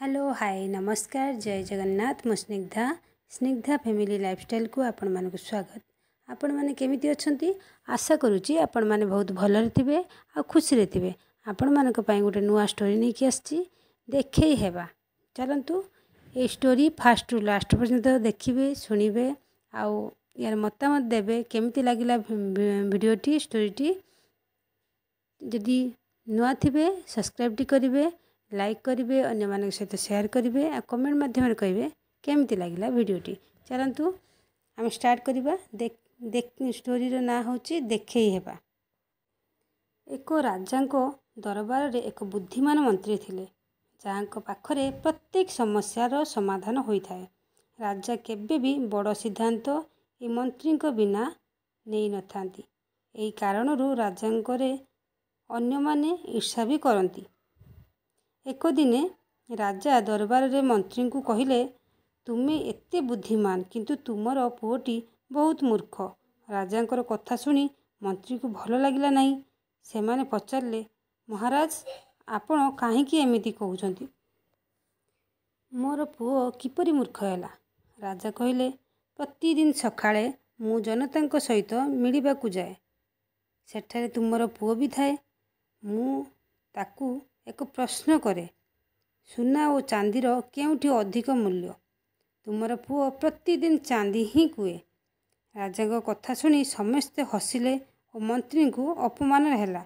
Hello hi नमस्कार जय जगन्नाथ मु स्निग्धा स्निग्धा फैमिली लाइफस्टाइल को आपण मानक स्वागत। आपण माने केमिति अछंती आशा करूची आपण माने बहुत भलरे थिबे आ खुशी रे थिबे। आपण मानक पई गोटे नुआ स्टोरी नै कि आछी देखै हेबा। चलंतु ए स्टोरी फास्ट टू लास्ट पर्यंत देखिबे सुनिबे आ यार मतामत देबे केमिति लागिला वीडियोटी स्टोरीटी। जदि नुआ थिबे सब्सक्राइब टी करिवे लाइक करिवे अन्य मानक सहित शेयर करिवे आ कमेंट माध्यम कहिवे केमिति लागिला वीडियोटी। चलंतु आम स्टार्ट करिबा। देख स्टोरी रो ना होची देखै हेबा। एक राजांको दरबार रे एक बुद्धिमान मंत्री थिले जाहांको पाखरे प्रत्येक समस्यार समाधान होइथाए। राजा केबे भी बड़ सिद्धांत ए मंत्री को बिना नै नथांती। एई कारणरू राजांकरे अन्य माने ईर्षा भी करती। एक दिने राजा दरबार रे मंत्री को कहिले तुमे एते बुद्धिमान किंतु तुमर पुओटी बहुत मूर्ख। राजांकर कथा सुनी मंत्री को भल लागिला नहीं। सेमाने पचारले महाराज आपण काहेकि एमिति कहउछंती मोर पुओ किपरि मूर्ख हैला। राजा कहिले प्रतिदिन सकाळे मु जनतांको सहित मिलिबाकू जाए सेठारे तुमर पुओ भी थाए। मु ताकू एक प्रश्न करे सुना और चांदीर केउठी अधिक मूल्य। तुमर पुओ प्रतिदिन चांदी ही कुए। राजा को कथा सुनी समस्ते हसिले और मंत्री को अपमान हैला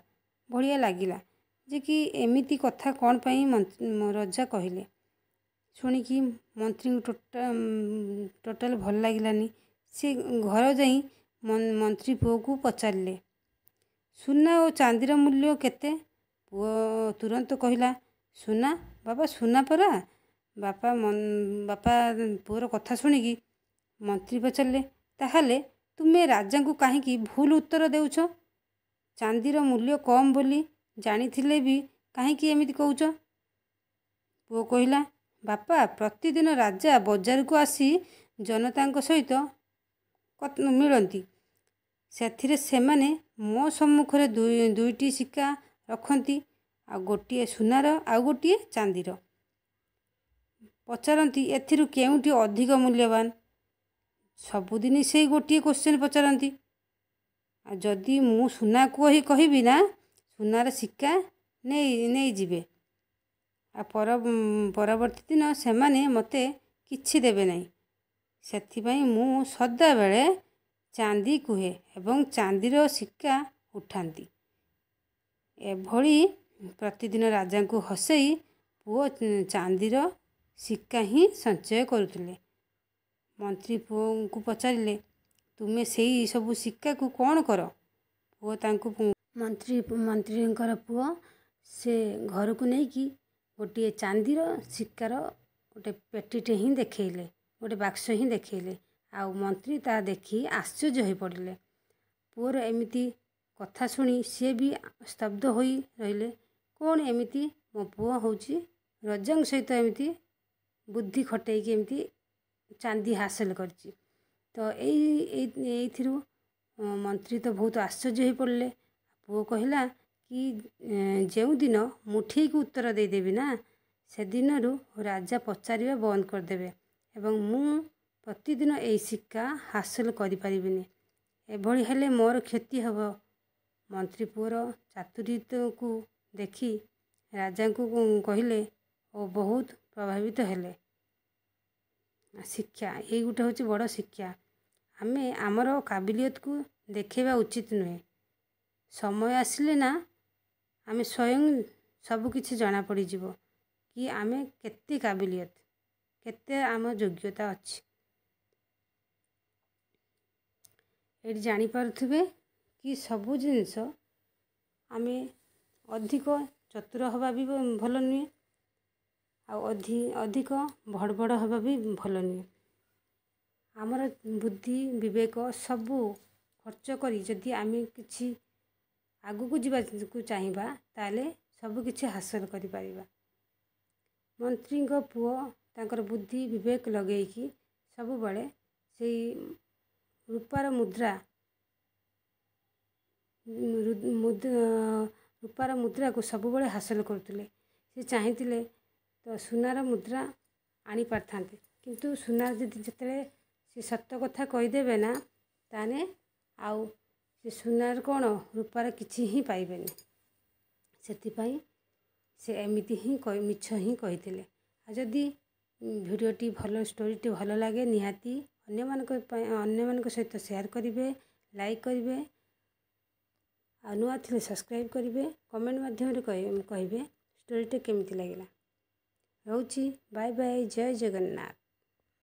बढ़िया लागिला जे कि एमिति कथा कौन पई राजा कहिले। शुणिकी मंत्री को टोटाल भल लागिलानी। से घर जाई मंत्री पुओ को पचारले सुना और चांदीर मूल्य केते। पुओ तुरंत कहिला सुना बाबा सुना परा। बापा पुओर कथा शुणिकी मंत्री पचारले ताहाले तुमे राजा को काहेकि भूल उत्तर देउछ। चांदीर मूल्य कम बोली जानिथिले भी काहेकि एमिति कहउछ। पुओ कहिला बापा प्रतिदिन राजा बाजार को आसी जनतांको सहित मिलती सेथिरे सेमाने मो सम्मुखरे दुईटी सिक्का रखती आ गोटिए सुनार आ गोटिए चांदीर पचारती एथिरु केउठी अधिक मूल्यवान। सबुदिन से गोटिए क्वेश्चन पचारती आ जदि मु सुना को ही कहबी ना सुनार सिक्का नहीं जिबे आ परवर्ती दिन सेमाने मते किछि देबे नहीं। सेथिबाई मु सदा बेले चांदी कुहे एवं चांदीर सिक्का उठांती। एभली प्रतिदिन राजा को हसई पुओ चांदीर सिक्का ही संचय करुथिले। मंत्री पुओ को पचारिले तुमे सेई सबु सिक्का को कौन कर। पुओ तांको मंत्री पुओ से घर को नहीं कि गोटे चांदीर सिक्कार गोटे पेटीटे ही देखैले गोटे बाक्स ही देखैले आ मंत्री ता देखी आश्चर्य हो पड़िले। पुओर एमिति कथा सुनी सी भी स्तब्ध हो रहिले कौन एमिति मो पुओ होची रजंग सहित एमिति बुद्धि खटेकी एमिति चांदी हासिल करची। तो एइथिरु मंत्री तो बहुत आश्चर्य हो पड़ले। पुओ कहिला कि जेउ दिन मु ठीक उत्तर दे देबी ना से दिनरु राजा पचारिबा बंद कर देबे एवं मु प्रतिदिन एई सिक्का हासिल करि परिबिनी। एभली हेले मोर क्षति हबो। मंत्री पुओर चातुर्य को देखी राजा को कहिले ओ बहुत प्रभावित हेले। शिक्षा ये गोटे हूँ बड़ शिक्षा। आमे आमर काबिलियत को देखेबा उचित नुहे। समय आसिले ना आमे स्वयं सब किछि जाना पड़ी जिवो कि आमे केते काबिलियत केते आम योग्यता अछि। एटी जानी पारुथिबे कि सबु जिनिस आमे अधिक चतुर हवा भी भल नुहे आ अधिक भड़ हवा भी भल नुहे। आमर बुद्धि विवेक सबू खर्च करी जदि आमे किछि आगु को जीवा को चाहिबा ताले सबु किछि हासिल करि परिबा। मंत्री को पुओ तांकर बुद्धि विवेक लगेकी सबु बळे सेई रूपार मुद्रा को सब बळे हासिल करथिले। से चाहिथिले तो सुनार मुद्रा आनी पारथांते किंतु सुनार जदि जेतेबेले से सत कथा कहीदेवे ना ताने आउ से सुनार कौन रूपार किछि ही पाइबेनी सेथिपाई से एमिति ही मिछ ही कहिथिले। जदि भिडियोटी भल स्टोरीटी भल लगे निहाती अन्य सहित शेयर करेंगे लाइक करेंगे आ नुआ थिले सब्सक्राइब करेंगे कमेंट माध्यम कहे स्टोरीटे केमिति लगिला। रोची बाय बाय जय जगन्नाथ।